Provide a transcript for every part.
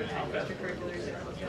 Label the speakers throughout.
Speaker 1: extracurriculars that look at.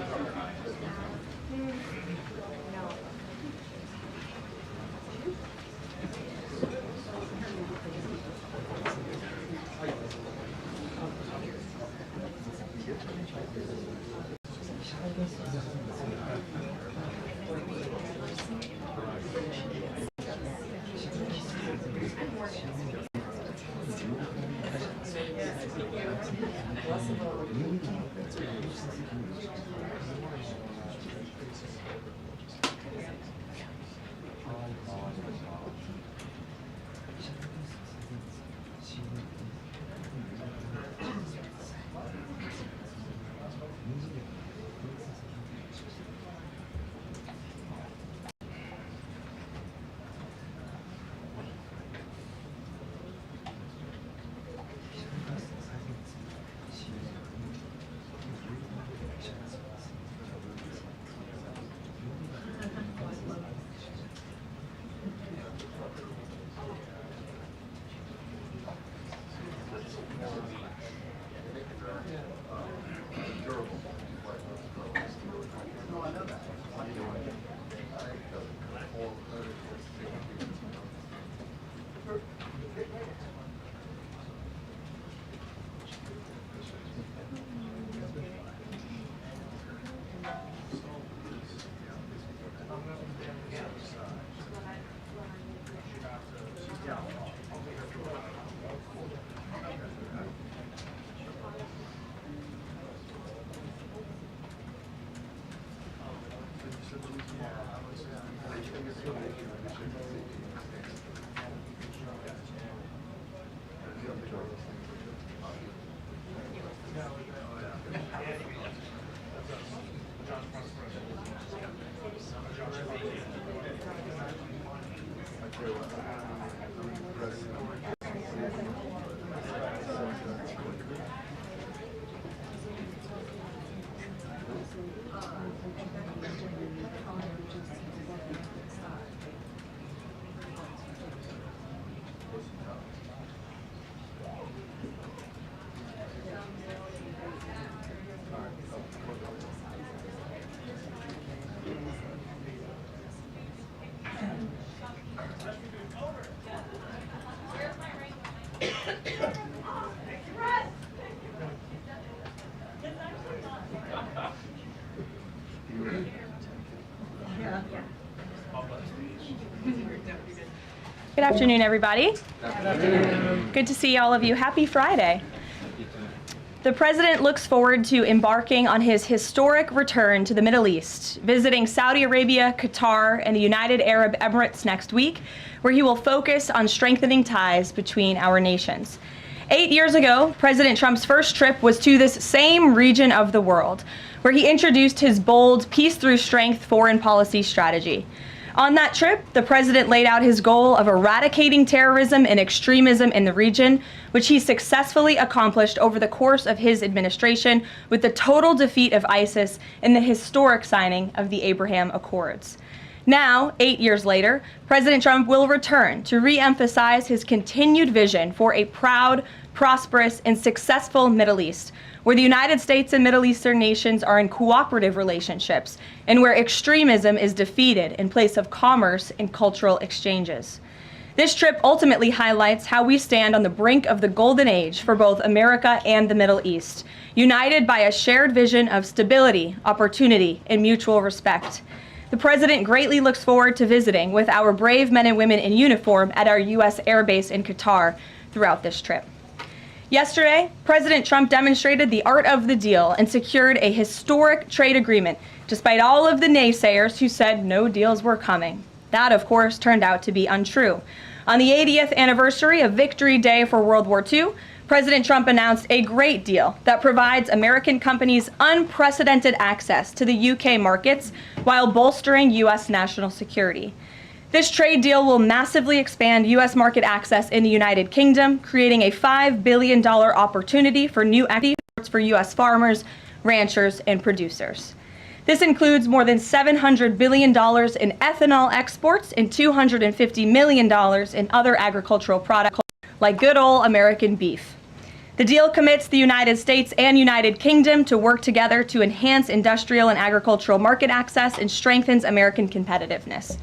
Speaker 2: Good afternoon, everybody. Good to see all of you. Happy Friday. The President looks forward to embarking on his historic return to the Middle East, visiting Saudi Arabia, Qatar, and the United Arab Emirates next week, where he will focus on strengthening ties between our nations. 8 years ago, President Trump's first trip was to this same region of the world, where he introduced his bold peace through strength foreign policy strategy. On that trip, the president laid out his goal of eradicating terrorism and extremism in the region, which he successfully accomplished over the course of his administration with the total defeat of ISIS and the historic signing of the Abraham Accords. Now, 8 years later, President Trump will return to re-emphasize his continued vision for a proud, prosperous, and successful Middle East, where the United States and Middle Eastern nations are in cooperative relationships, and where extremism is defeated in place of commerce and cultural exchanges. This trip ultimately highlights how we stand on the brink of the golden age for both America and the Middle East, united by a shared vision of stability, opportunity, and mutual respect. The President greatly looks forward to visiting with our brave men and women in uniform at our U.S. Air Base in Qatar throughout this trip. Yesterday, President Trump demonstrated the art of the deal and secured a historic trade agreement, despite all of the naysayers who said no deals were coming. That, of course, turned out to be untrue. On the 80th anniversary of Victory Day for World War II, President Trump announced a great deal that provides American companies unprecedented access to the UK markets while bolstering U.S. national security. This trade deal will massively expand U.S. market access in the United Kingdom, creating a $5 billion opportunity for new exports for U.S. farmers, ranchers, and producers. This includes more than $700 billion in ethanol exports and $250 million in other agricultural products like good old American beef. The deal commits the United States and United Kingdom to work together to enhance industrial and agricultural market access and strengthens American competitiveness.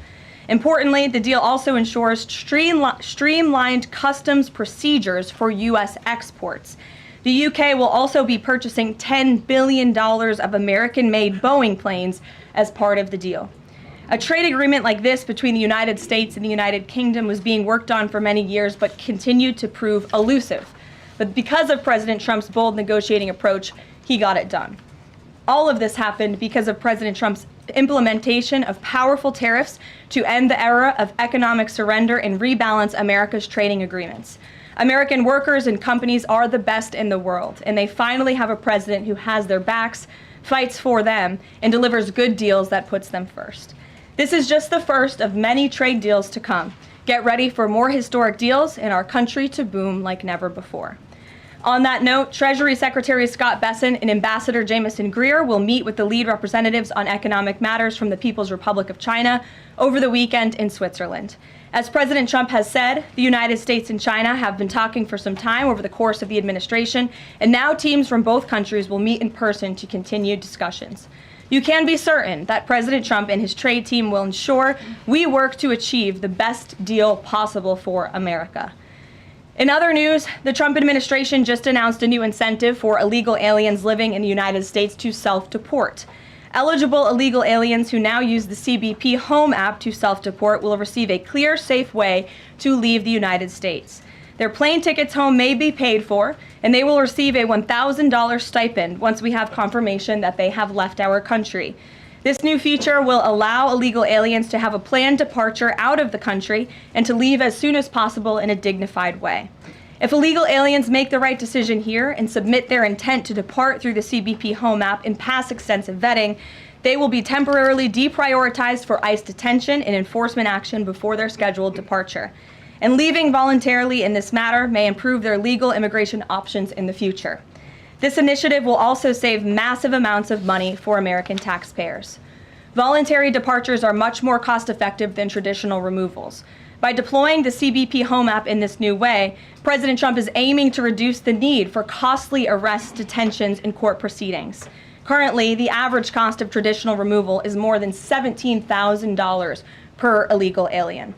Speaker 2: Importantly, the deal also ensures streamlined customs procedures for U.S. exports. The UK will also be purchasing $10 billion of American-made Boeing planes as part of the deal. A trade agreement like this between the United States and the United Kingdom was being worked on for many years, but continued to prove elusive. But because of President Trump's bold negotiating approach, he got it done. All of this happened because of President Trump's implementation of powerful tariffs to end the era of economic surrender and rebalance America's trading agreements. American workers and companies are the best in the world, and they finally have a president who has their backs, fights for them, and delivers good deals that puts them first. This is just the first of many trade deals to come. Get ready for more historic deals and our country to boom like never before. On that note, Treasury Secretary Scott Bessent and Ambassador Jamieson Greer will meet with the lead representatives on economic matters from the People's Republic of China over the weekend in Switzerland. As President Trump has said, the United States and China have been talking for some time over the course of the administration, and now teams from both countries will meet in person to continue discussions. You can be certain that President Trump and his trade team will ensure we work to achieve the best deal possible for America. In other news, the Trump administration just announced a new incentive for illegal aliens living in the United States to self-deport. Eligible illegal aliens who now use the CBP Home app to self-deport will receive a clear, safe way to leave the United States. Their plane tickets home may be paid for, and they will receive a $1,000 stipend once we have confirmation that they have left our country. This new feature will allow illegal aliens to have a planned departure out of the country and to leave as soon as possible in a dignified way. If illegal aliens make the right decision here and submit their intent to depart through the CBP Home app and pass extensive vetting, they will be temporarily deprioritized for ICE detention and enforcement action before their scheduled departure. And leaving voluntarily in this matter may improve their legal immigration options in the future. This initiative will also save massive amounts of money for American taxpayers. Voluntary departures are much more cost-effective than traditional removals. By deploying the CBP Home app in this new way, President Trump is aiming to reduce the need for costly arrests, detentions, and court proceedings. Currently, the average cost of traditional removal is more than $17,000 per illegal alien.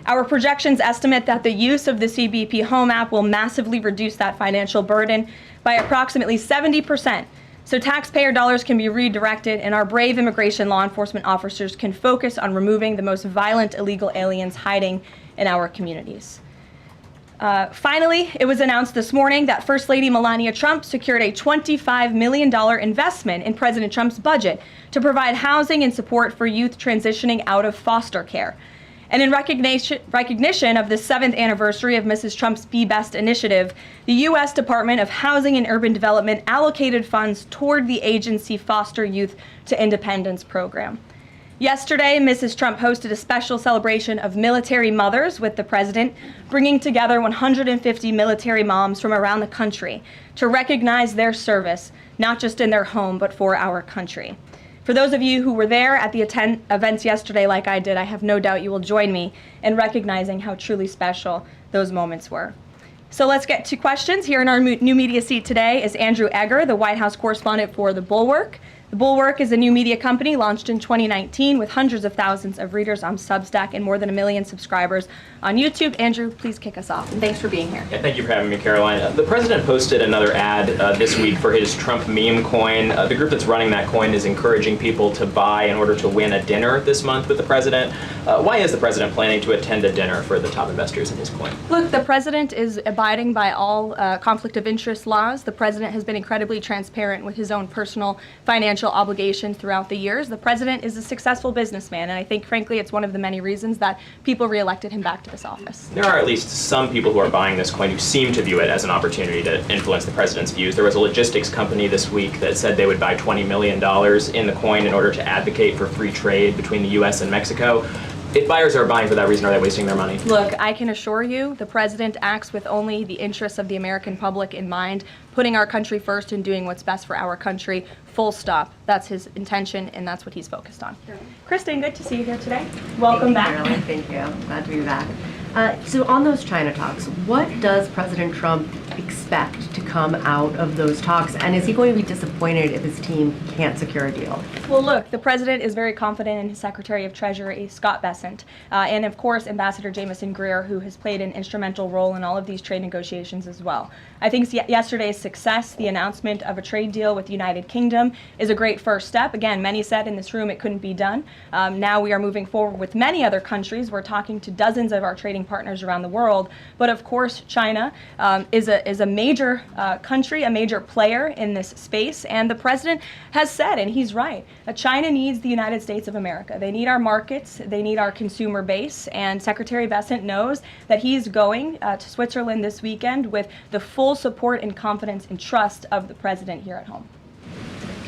Speaker 2: Our projections estimate that the use of the CBP Home app will massively reduce that financial burden by approximately 70%, so taxpayer dollars can be redirected and our brave immigration law enforcement officers can focus on removing the most violent illegal aliens hiding in our communities. Finally, it was announced this morning that First Lady Melania Trump secured a $25 million investment in President Trump's budget to provide housing and support for youth transitioning out of foster care. And in recognition of the 7th anniversary of Mrs. Trump's Be Best initiative, the U.S. Department of Housing and Urban Development allocated funds toward the agency Foster Youth to Independence program. Yesterday, Mrs. Trump hosted a special celebration of military mothers with the president, bringing together 150 military moms from around the country to recognize their service, not just in their home, but for our country. For those of you who were there at the events yesterday like I did, I have no doubt you will join me in recognizing how truly special those moments were. So let's get to questions. Here in our new media seat today is Andrew Egger, the White House correspondent for The Bulwark. The Bulwark is a new media company launched in 2019 with hundreds of thousands of readers on Substack and more than 1 million subscribers on YouTube. Andrew, please kick us off, and thanks for being here.
Speaker 1: Yeah, thank you for having me, Karoline. The president posted another ad this week for his Trump meme coin. The group that's running that coin is encouraging people to buy in order to win a dinner this month with the president. Why is the president planning to attend a dinner for the top investors in his coin?
Speaker 2: Look, the president is abiding by all conflict of interest laws. The president has been incredibly transparent with his own personal financial obligations throughout the years. The president is a successful businessman, and I think, frankly, it's one of the many reasons that people reelected him back to this office.
Speaker 1: There are at least some people who are buying this coin who seem to view it as an opportunity to influence the president's views. There was a logistics company this week that said they would buy $20 million in the coin in order to advocate for free trade between the U.S. and Mexico. If buyers are buying for that reason, are they wasting their money?
Speaker 2: Look, I can assure you the president acts with only the interests of the American public in mind, putting our country first and doing what's best for our country, full stop. That's his intention, and that's what he's focused on. Sure. Kristen, good to see you here today. Welcome back.
Speaker 3: Caroline. Thank you. Glad to be back. So on those China talks, what does President Trump expect to come out of those talks? And is he going to be disappointed if his team can't secure a deal?
Speaker 2: Well, look, the president is very confident in his Secretary of Treasury, Scott Bessent, and of course, Ambassador Jamieson Greer, who has played an instrumental role in all of these trade negotiations as well. I think yesterday's success, the announcement of a trade deal with the United Kingdom, is a great first step. Again, many said in this room it couldn't be done. Now we are moving forward with many other countries. We're talking to dozens of our trading partners around the world. But of course, China is a major country, a major player in this space. And the president has said, and he's right, that China needs the United States of America. They need our markets. They need our consumer base. And Secretary Bessent knows that he's going to Switzerland this weekend with the full support and confidence and trust of the president here at home.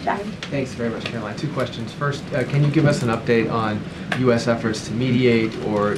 Speaker 2: Jack?
Speaker 4: Thanks very much, Caroline. Two questions. First, can you give us an update on U.S. efforts to mediate or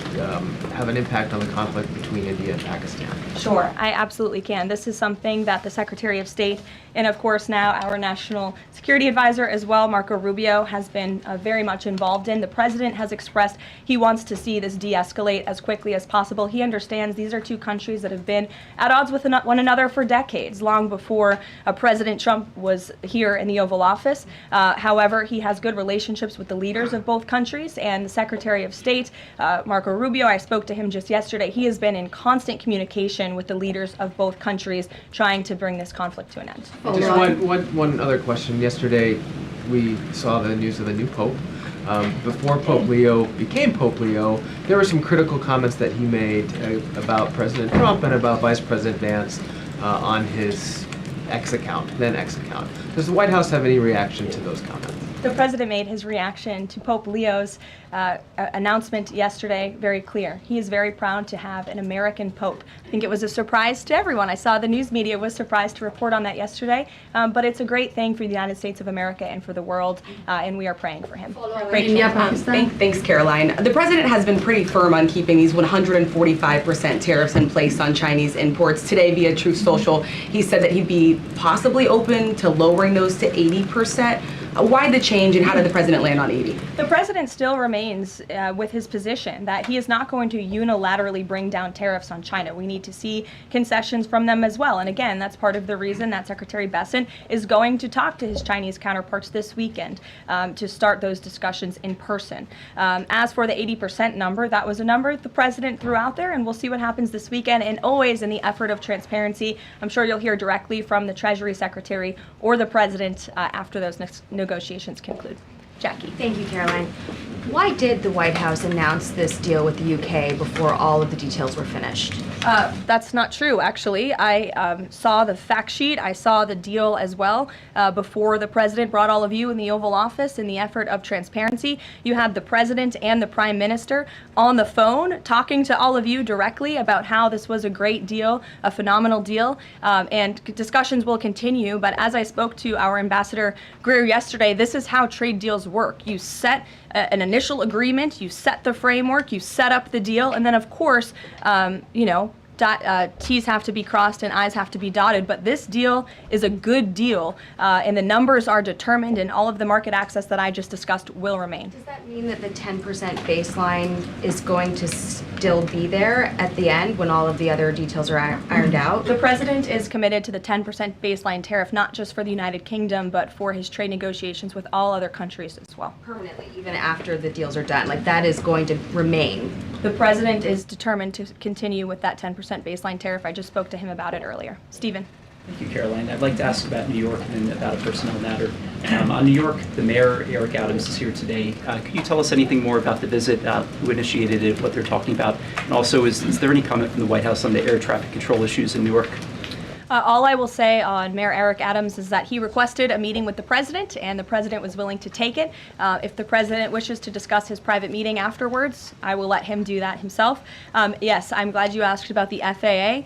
Speaker 4: have an impact on the conflict between India and Pakistan?
Speaker 2: Sure, I absolutely can. This is something that the Secretary of State and, of course, now our National Security Advisor as well, Marco Rubio, has been very much involved in. The president has expressed he wants to see this de-escalate as quickly as possible. He understands these are two countries that have been at odds with one another for decades, long before President Trump was here in the Oval Office. However, he has good relationships with the leaders of both countries, and the Secretary of State, Marco Rubio, I spoke to him just yesterday. He has been in constant communication with the leaders of both countries trying to bring this conflict to an end.
Speaker 4: Just one other question. Yesterday, we saw the news of the new Pope. Before Pope Leo became Pope Leo, there were some critical comments that he made about President Trump and about Vice President Vance on his then X account. Does the White House have any reaction to those comments?
Speaker 2: The president made his reaction to Pope Leo's announcement yesterday very clear. He is very proud to have an American Pope. I think it was a surprise to everyone. I saw the news media was surprised to report on that yesterday, but it's a great thing for the United States of America and for the world, and we are praying for him.
Speaker 5: Thanks, Caroline. The president has been pretty firm on keeping these 145% tariffs in place on Chinese imports. Today, via Truth Social, he said that he'd be possibly open to lowering those to 80%. Why the change, and how did the president land on 80?
Speaker 2: The president still remains with his position that he is not going to unilaterally bring down tariffs on China. We need to see concessions from them as well. And again, that's part of the reason that Secretary Bessent is going to talk to his Chinese counterparts this weekend to start those discussions in person. As for the 80% number, that was a number the president threw out there, and we'll see what happens this weekend. And always in the effort of transparency, I'm sure you'll hear directly from the Treasury Secretary or the president after those negotiations conclude. Jackie.
Speaker 6: Thank you, Caroline. Why did the White House announce this deal with the UK before all of the details were finished?
Speaker 2: That's not true, actually. I saw the fact sheet. I saw the deal as well before the president brought all of you in the Oval Office in the effort of transparency. You had the president and the prime minister on the phone talking to all of you directly about how this was a great deal, a phenomenal deal, and discussions will continue. But as I spoke to our Ambassador Greer yesterday, this is how trade deals work. You set an initial agreement, you set the framework, you set up the deal, and then of course, T's have to be crossed and I's have to be dotted, but this deal is a good deal, and the numbers are determined, and all of the market access that I just discussed will remain.
Speaker 6: Does that mean that the 10% baseline is going to still be there at the end when all of the other details are ironed out?
Speaker 2: The president is committed to the 10% baseline tariff, not just for the United Kingdom, but for his trade negotiations with all other countries as well.
Speaker 6: Permanently, even after the deals are done, like that is going to remain?
Speaker 2: The president is determined to continue with that 10% baseline tariff. I just spoke to him about it earlier. Stephen.
Speaker 7: Thank you, Caroline. I'd like to ask about New York and about a personnel matter. On New York, the mayor, Eric Adams, is here today. Could you tell us anything more about the visit, who initiated it, what they're talking about? And also, is there any comment from the White House on the air traffic control issues in Newark?
Speaker 2: All I will say on Mayor Eric Adams is that he requested a meeting with the president, and the president was willing to take it. If the president wishes to discuss his private meeting afterwards, I will let him do that himself. Yes, I'm glad you asked about the FAA.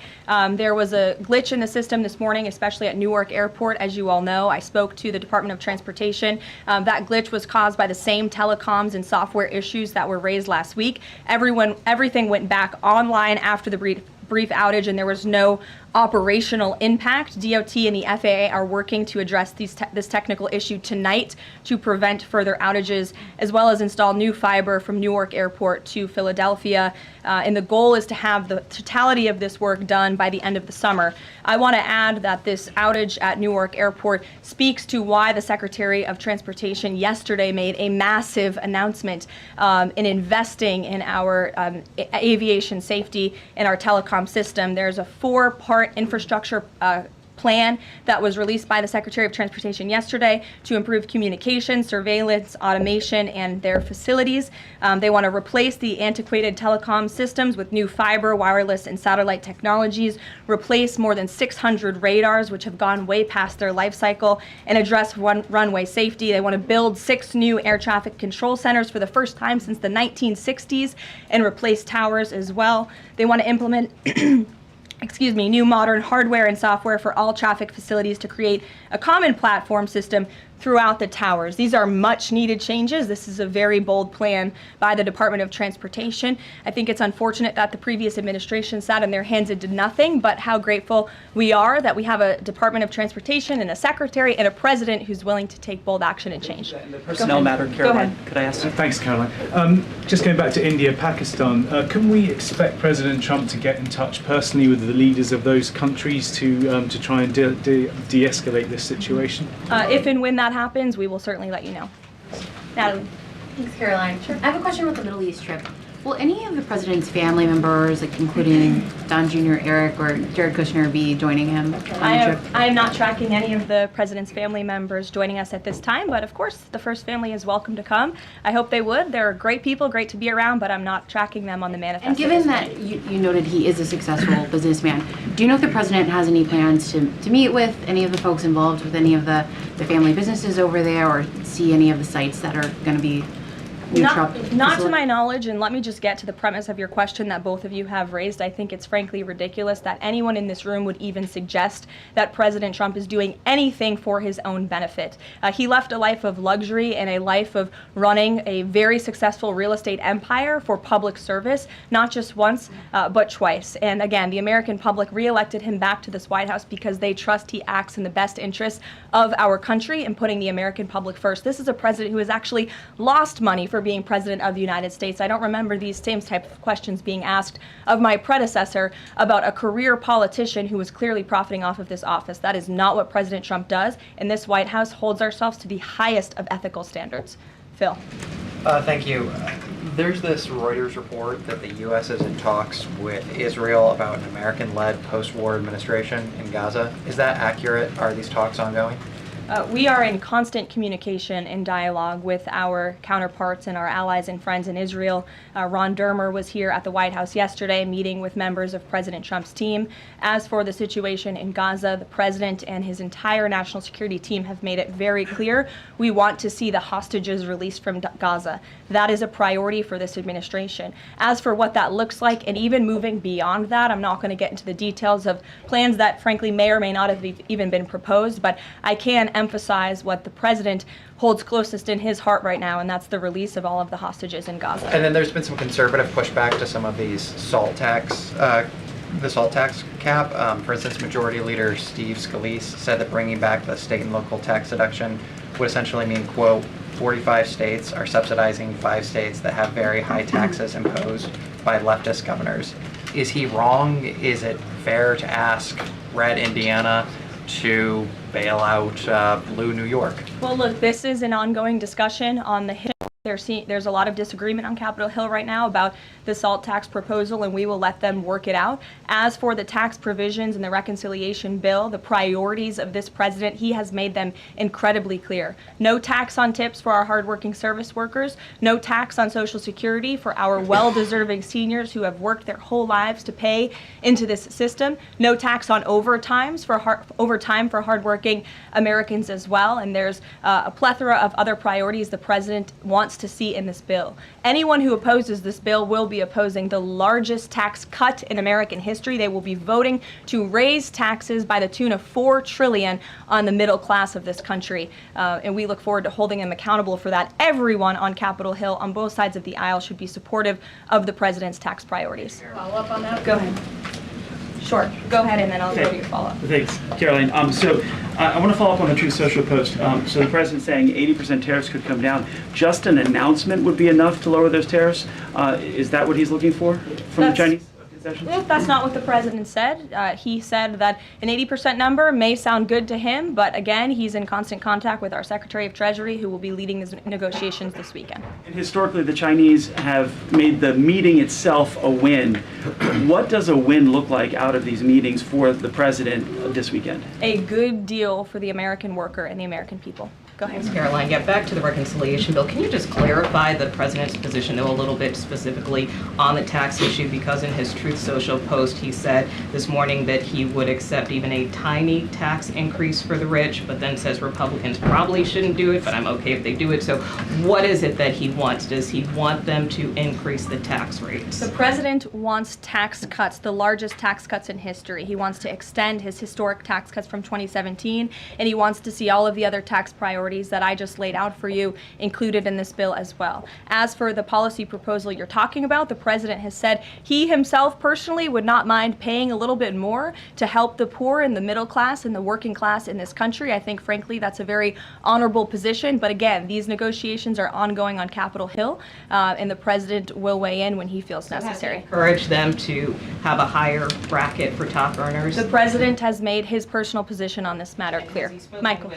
Speaker 2: There was a glitch in the system this morning, especially at Newark Airport. As you all know, I spoke to the Department of Transportation. That glitch was caused by the same telecoms and software issues that were raised last week. Everything went back online after the brief outage, and there was no operational impact. DOT and the FAA are working to address this technical issue tonight to prevent further outages, as well as install new fiber from Newark Airport to Philadelphia. And the goal is to have the totality of this work done by the end of the summer. I want to add that this outage at Newark Airport speaks to why the Secretary of Transportation yesterday made a massive announcement in investing in our aviation safety and our telecom system. There's a 4-part infrastructure plan that was released by the Secretary of Transportation yesterday to improve communication, surveillance, automation, and their facilities. They want to replace the antiquated telecom systems with new fiber, wireless, and satellite technologies, replace more than 600 radars, which have gone way past their life cycle, and address runway safety. They want to build 6 new air traffic control centers for the first time since the 1960s and replace towers as well. They want to implement new modern hardware and software for all traffic facilities to create a common platform system throughout the towers. These are much needed changes. This is a very bold plan by the Department of Transportation. I think it's unfortunate that the previous administration sat on their hands and did nothing, but how grateful we are that we have a Department of Transportation and a secretary and a president who's willing to take bold action and change.
Speaker 7: The personnel matter, Caroline, could I ask?
Speaker 8: Thanks, Caroline. Just going back to India, Pakistan, can we expect President Trump to get in touch personally with the leaders of those countries to try and de-escalate this situation?
Speaker 2: If and when that happens, we will certainly let you know. Natalie.
Speaker 9: Thanks, Caroline. Sure. I have a question about the Middle East trip. Will any of the president's family members, like including Don Jr., Eric, or Jared Kushner, be joining him on the trip?
Speaker 2: I am not tracking any of the president's family members joining us at this time, but of course, the first family is welcome to come. I hope they would. They're great people, great to be around, but I'm not tracking them on the manifest.
Speaker 9: And given that you noted he is a successful businessman, do you know if the president has any plans to meet with any of the folks involved with any of the family businesses over there, or see any of the sites that are going to be
Speaker 2: Not to my knowledge, and let me just get to the premise of your question that both of you have raised. I think it's frankly ridiculous that anyone in this room would even suggest that President Trump is doing anything for his own benefit. He left a life of luxury and a life of running a very successful real estate empire for public service, not just once, but twice. And again, the American public reelected him back to this White House because they trust he acts in the best interests of our country and putting the American public first. This is a president who has actually lost money for being president of the United States. I don't remember these same type of questions being asked of my predecessor about a career politician who was clearly profiting off of this office. That is not what President Trump does, and this White House holds ourselves to the highest of ethical standards. Phil.
Speaker 10: Thank you. There's this Reuters report that the U.S. is in talks with Israel about an American-led post-war administration in Gaza. Is that accurate? Are these talks ongoing?
Speaker 2: We are in constant communication and dialogue with our counterparts and our allies and friends in Israel. Ron Dermer was here at the White House yesterday meeting with members of President Trump's team. As for the situation in Gaza, the president and his entire national security team have made it very clear we want to see the hostages released from Gaza. That is a priority for this administration. As for what that looks like, and even moving beyond that, I'm not going to get into the details of plans that frankly may or may not have even been proposed, but I can emphasize what the president holds closest in his heart right now, and that's the release of all of the hostages in Gaza.
Speaker 10: And then there's been some conservative pushback to some of these salt tax, the salt tax cap. For instance, Majority Leader Steve Scalise said that bringing back the state and local tax deduction would essentially mean, quote, 45 states are subsidizing 5 states that have very high taxes imposed by leftist governors. Is he wrong? Is it fair to ask red Indiana to bail out blue New York?
Speaker 2: Well, look, this is an ongoing discussion on the Hill. There's a lot of disagreement on Capitol Hill right now about the SALT tax proposal, and we will let them work it out. As for the tax provisions in the reconciliation bill, the priorities of this president, he has made them incredibly clear. No tax on tips for our hardworking service workers, no tax on Social Security for our well-deserving seniors who have worked their whole lives to pay into this system, no tax on overtime for hardworking Americans as well, and there's a plethora of other priorities the president wants to see in this bill. Anyone who opposes this bill will be opposing the largest tax cut in American history. They will be voting to raise taxes by the tune of $4 trillion on the middle class of this country. And we look forward to holding them accountable for that. Everyone on Capitol Hill on both sides of the aisle should be supportive of the president's tax priorities.
Speaker 11: Follow up on that?
Speaker 2: Go ahead. Sure. Go ahead, and then I'll go to your follow-up.
Speaker 7: Thanks, Caroline. I want to follow up on the Truth Social post. So the president's saying 80% tariffs could come down. Just an announcement would be enough to lower those tariffs. Is that what he's looking for from the Chinese concessions?
Speaker 2: Well, that's not what the president said. He said that an 80% number may sound good to him, but again, he's in constant contact with our Secretary of Treasury, who will be leading these negotiations this weekend.
Speaker 7: And historically, the Chinese have made the meeting itself a win. What does a win look like out of these meetings for the president this weekend?
Speaker 2: A good deal for the American worker and the American people. Go ahead.
Speaker 11: Thanks, Caroline. Yeah, back to the reconciliation bill. Can you just clarify the president's position, though, a little bit specifically on the tax issue? Because in his Truth Social post, he said this morning that he would accept even a tiny tax increase for the rich, but then says Republicans probably shouldn't do it, but I'm okay if they do it. So what is it that he wants? Does he want them to increase the tax rates?
Speaker 2: The president wants tax cuts, the largest tax cuts in history. He wants to extend his historic tax cuts from 2017, and he wants to see all of the other tax priorities that I just laid out for you included in this bill as well. As for the policy proposal you're talking about, the president has said he himself personally would not mind paying a little bit more to help the poor and the middle class and the working class in this country. I think, frankly, that's a very honorable position. But again, these negotiations are ongoing on Capitol Hill, and the president will weigh in when he feels necessary.
Speaker 11: Encourage them to have a higher bracket for top earners?
Speaker 2: The president has made his personal position on this matter clear. Michael.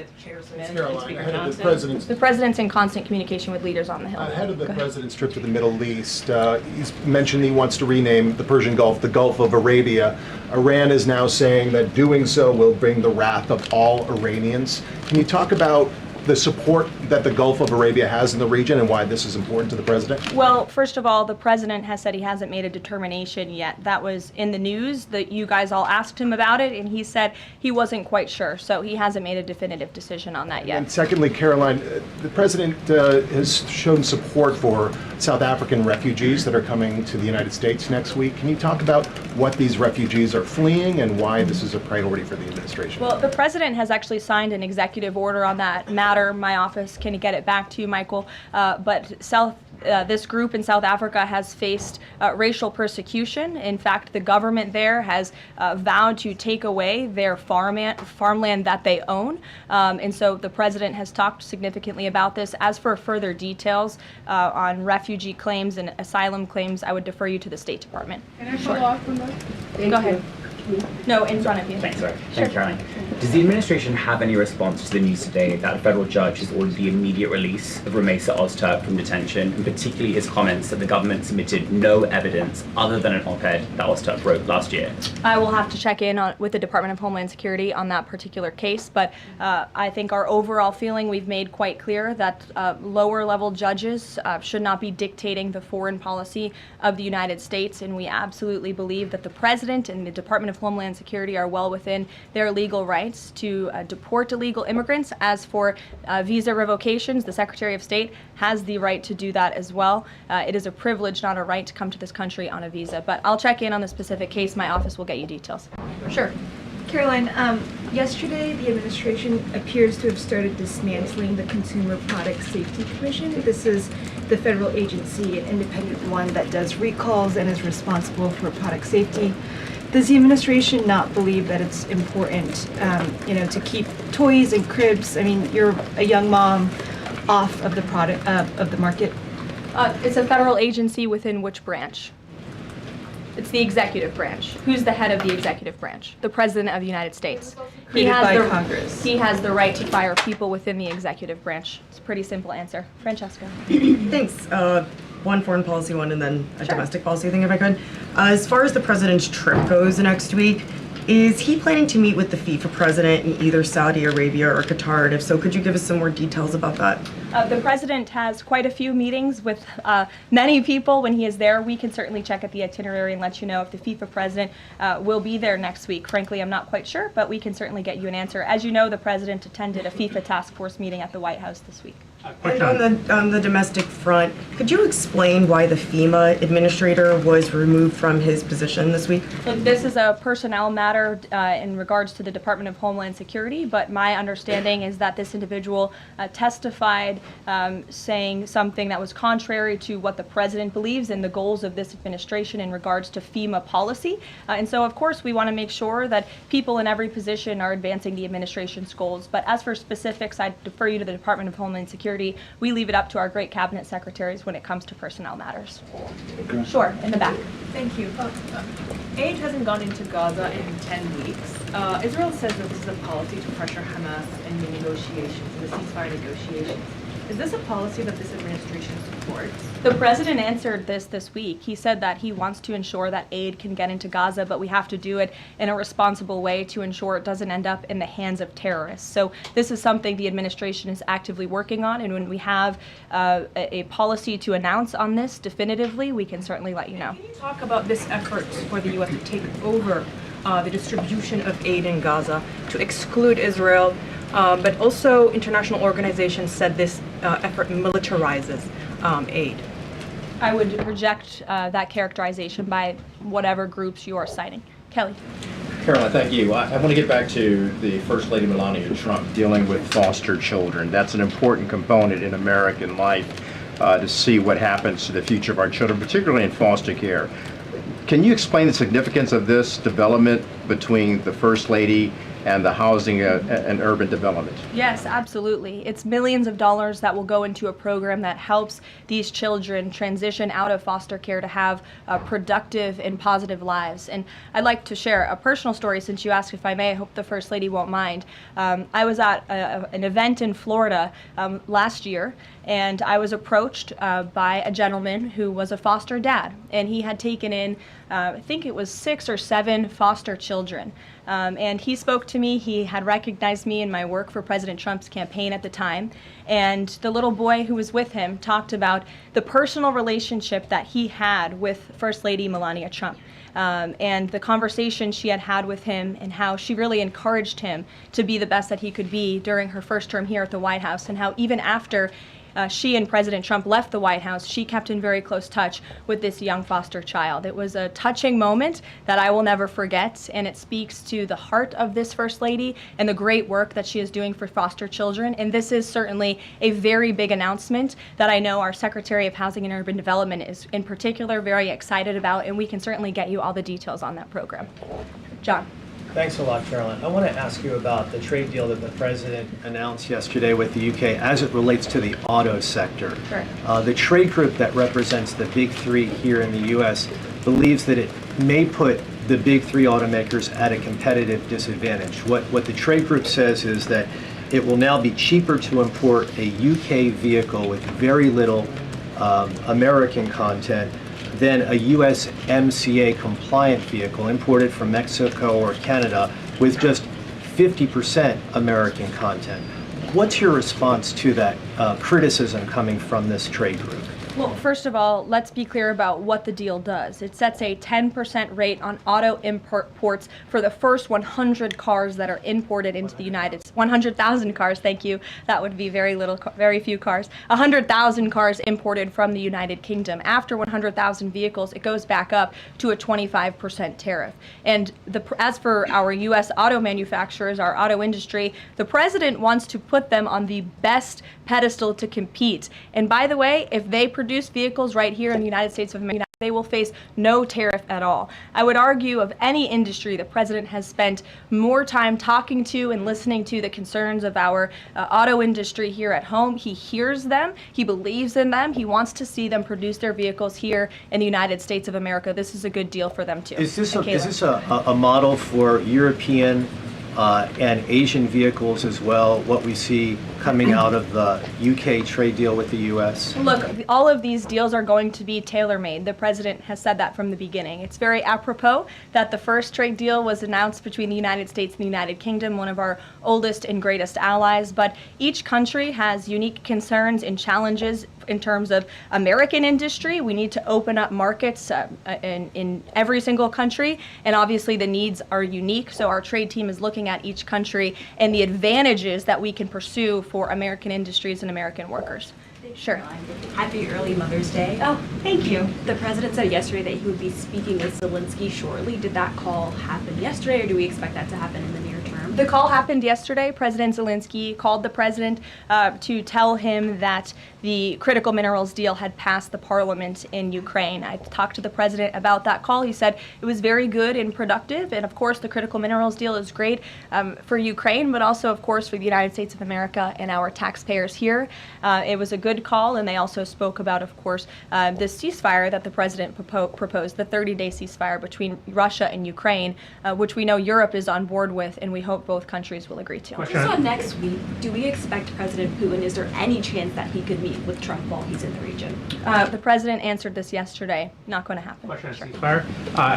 Speaker 2: The president's in constant communication with leaders on the Hill.
Speaker 12: Ahead of the president's trip to the Middle East, he's mentioned he wants to rename the Persian Gulf the Gulf of Arabia. Iran is now saying that doing so will bring the wrath of all Iranians. Can you talk about the support that the Gulf of Arabia has in the region and why this is important to the president?
Speaker 2: Well, first of all, the president has said he hasn't made a determination yet. That was in the news that you guys all asked him about it, and he said he wasn't quite sure. So he hasn't made a definitive decision on that yet.
Speaker 12: And secondly, Caroline, the president has shown support for South African refugees that are coming to the United States next week. Can you talk about what these refugees are fleeing and why this is a priority for the administration?
Speaker 2: Well, the president has actually signed an executive order on that matter. My office can get it back to you, Michael. But this group in South Africa has faced racial persecution. In fact, the government there has vowed to take away their farmland that they own. And so the president has talked significantly about this. As for further details on refugee claims and asylum claims, I would defer you to the State Department.
Speaker 13: Can I follow up on that?
Speaker 2: Go ahead. No, in front of you.
Speaker 14: Thanks, sorry.
Speaker 2: Sure.
Speaker 14: Thanks, Caroline. Does the administration have any response to the news today that a federal judge has ordered the immediate release of Ramesa Ozturk from detention, and particularly his comments that the government submitted no evidence other than an op-ed that Ozturk wrote last year?
Speaker 2: I will have to check in with the Department of Homeland Security on that particular case, but I think our overall feeling, we've made quite clear that lower level judges should not be dictating the foreign policy of the United States, and we absolutely believe that the President and the Department of Homeland Security are well within their legal rights to deport illegal immigrants. As for visa revocations, the Secretary of State has the right to do that as well. It is a privilege, not a right, to come to this country on a visa. But I'll check in on the specific case. My office will get you details. Sure.
Speaker 13: Caroline, yesterday the administration appears to have started dismantling the Consumer Product Safety Commission. This is the federal agency, an independent one that does recalls and is responsible for product safety. Does the administration not believe that it's important, to keep toys and cribs? I mean, you're a young mom, off of the product of the market.
Speaker 2: It's a federal agency within which branch? It's the executive branch. Who's the head of the executive branch? The President of the United States.
Speaker 13: Created by Congress.
Speaker 2: He has the right to fire people within the executive branch. It's a pretty simple answer. Francesca.
Speaker 15: Thanks. One foreign policy one and then a domestic policy thing, if I could. As far as the president's trip goes next week, is he planning to meet with the FIFA president in either Saudi Arabia or Qatar? And if so, could you give us some more details about that?
Speaker 2: The president has quite a few meetings with many people when he is there. We can certainly check at the itinerary and let you know if the FIFA president will be there next week. Frankly, I'm not quite sure, but we can certainly get you an answer. As you know, the president attended a FIFA task force meeting at the White House this week.
Speaker 15: And on the domestic front, could you explain why the FEMA administrator was removed from his position this week?
Speaker 2: Look, this is a personnel matter in regards to the Department of Homeland Security, but my understanding is that this individual testified saying something that was contrary to what the president believes and the goals of this administration in regards to FEMA policy. And so, of course, we want to make sure that people in every position are advancing the administration's goals. But as for specifics, I defer you to the Department of Homeland Security. We leave it up to our great cabinet secretaries when it comes to personnel matters. Sure, in the back.
Speaker 16: Thank you. Aid hasn't gone into Gaza in 10 weeks. Israel says that this is a policy to pressure Hamas in the negotiations, the ceasefire negotiations. Is this a policy that this administration supports?
Speaker 2: The president answered this week. He said that he wants to ensure that aid can get into Gaza, but we have to do it in a responsible way to ensure it doesn't end up in the hands of terrorists. So this is something the administration is actively working on, and when we have a policy to announce on this definitively, we can certainly let you know.
Speaker 16: Can you talk about this effort for the U.S. to take over the distribution of aid in Gaza, to exclude Israel, but also international organizations said this effort militarizes aid?
Speaker 2: I would reject that characterization by whatever groups you are citing. Kelly.
Speaker 17: Caroline, thank you. I want to get back to the First Lady Melania Trump dealing with foster children. That's an important component in American life to see what happens to the future of our children, particularly in foster care. Can you explain the significance of this development between the First Lady and the housing and urban development?
Speaker 2: Yes, absolutely. It's millions of dollars that will go into a program that helps these children transition out of foster care to have productive and positive lives. And I'd like to share a personal story since you asked if I may. I hope the First Lady won't mind. I was at an event in Florida last year, and I was approached by a gentleman who was a foster dad, and he had taken in I think it was 6 or 7 foster children. And he spoke to me. He had recognized me in my work for President Trump's campaign at the time. And the little boy who was with him talked about the personal relationship that he had with First Lady Melania Trump. And the conversation she had had with him and how she really encouraged him to be the best that he could be during her first term here at the White House, and how even after she and President Trump left the White House, she kept in very close touch with this young foster child. It was a touching moment that I will never forget, and it speaks to the heart of this First Lady and the great work that she is doing for foster children. And this is certainly a very big announcement that I know our Secretary of Housing and Urban Development is in particular very excited about, and we can certainly get you all the details on that program. John.
Speaker 18: Thanks a lot, Caroline. I want to ask you about the trade deal that the president announced yesterday with the UK as it relates to the auto sector.
Speaker 2: Sure.
Speaker 18: The trade group that represents the big three here in the U.S. believes that it may put the big three automakers at a competitive disadvantage. What the trade group says is that it will now be cheaper to import a UK vehicle with very little American content than a USMCA compliant vehicle imported from Mexico or Canada with just 50% American content. What's your response to that criticism coming from this trade group?
Speaker 2: Well, first of all, let's be clear about what the deal does. It sets a 10% rate on auto imports for the first 100 cars that are imported into the United States. 100,000 cars, thank you. That would be very few cars. 100,000 cars imported from the United Kingdom. After 100,000 vehicles, it goes back up to a 25% tariff. And as for our U.S. auto manufacturers, our auto industry, the president wants to put them on the best pedestal to compete. And by the way, if they produce vehicles right here in the United States of America, they will face no tariff at all. I would argue of any industry, the president has spent more time talking to and listening to the concerns of our auto industry here at home. He hears them, he believes in them, he wants to see them produce their vehicles here in the United States of America. This is a good deal for them too.
Speaker 18: Is this a model for European and Asian vehicles as well, what we see coming out of the UK trade deal with the US?
Speaker 2: Look, all of these deals are going to be tailor-made. The president has said that from the beginning. It's very apropos that the first trade deal was announced between the United States and the United Kingdom, one of our oldest and greatest allies, but each country has unique concerns and challenges in terms of American industry. We need to open up markets in every single country, and obviously the needs are unique. So our trade team is looking at each country and the advantages that we can pursue for American industries and American workers. Sure.
Speaker 19: Happy early Mother's Day. Oh, thank you. The president said yesterday that he would be speaking with Zelensky shortly. Did that call happen yesterday, or do we expect that to happen in the near term?
Speaker 2: The call happened yesterday. President Zelensky called the president to tell him that the critical minerals deal had passed the parliament in Ukraine. I talked to the president about that call. He said it was very good and productive, and of course the critical minerals deal is great for Ukraine, but also of course for the United States of America and our taxpayers here. It was a good call, and they also spoke about, of course, this ceasefire that the president proposed, the 30-day ceasefire between Russia and Ukraine, which we know Europe is on board with, and we hope both countries will agree to.
Speaker 19: Just on next week, do we expect President Putin, is there any chance that he could meet with Trump while he's in the region?
Speaker 2: The president answered this yesterday. Not going to happen.
Speaker 20: Question on ceasefire.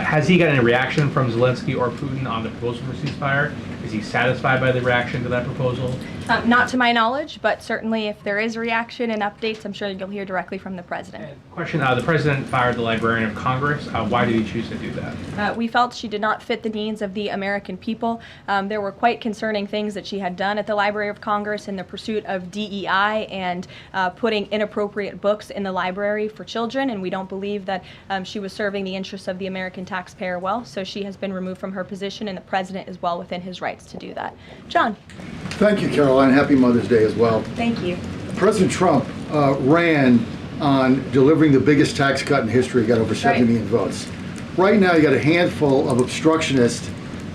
Speaker 20: Has he got any reaction from Zelensky or Putin on the proposal for ceasefire? Is he satisfied by the reaction to that proposal?
Speaker 2: Not to my knowledge, but certainly if there is a reaction and updates, I'm sure you'll hear directly from the president.
Speaker 20: Question, the president fired the Librarian of Congress. Why did he choose to do that?
Speaker 2: We felt she did not fit the needs of the American people. There were quite concerning things that she had done at the Library of Congress in the pursuit of DEI and putting inappropriate books in the library for children, and we don't believe that she was serving the interests of the American taxpayer well, so she has been removed from her position, and the president is well within his rights to do that. John.
Speaker 21: Thank you, Caroline. Happy Mother's Day as well.
Speaker 2: Thank you.
Speaker 21: President Trump ran on delivering the biggest tax cut in history. He got over 70 million votes. Right now, you got a handful of obstructionists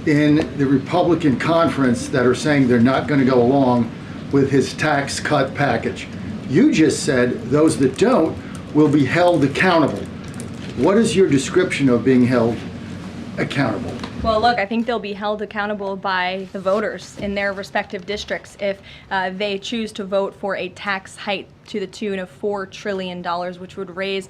Speaker 21: in the Republican conference that are saying they're not going to go along with his tax cut package. You just said those that don't will be held accountable. What is your description of being held accountable?
Speaker 2: Well, look, I think they'll be held accountable by the voters in their respective districts if they choose to vote for a tax hike to the tune of $4 trillion, which would raise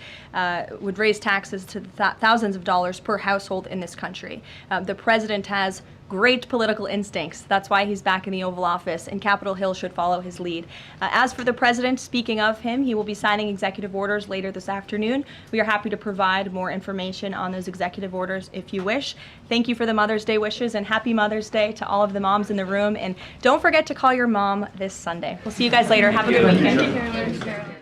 Speaker 2: taxes to thousands of dollars per household in this country. The president has great political instincts. That's why he's back in the Oval Office, and Capitol Hill should follow his lead. As for the president, speaking of him, he will be signing executive orders later this afternoon. We are happy to provide more information on those executive orders if you wish. Thank you for the Mother's Day wishes, and happy Mother's Day to all of the moms in the room. And don't forget to call your mom this Sunday. We'll see you guys later. Have a good weekend.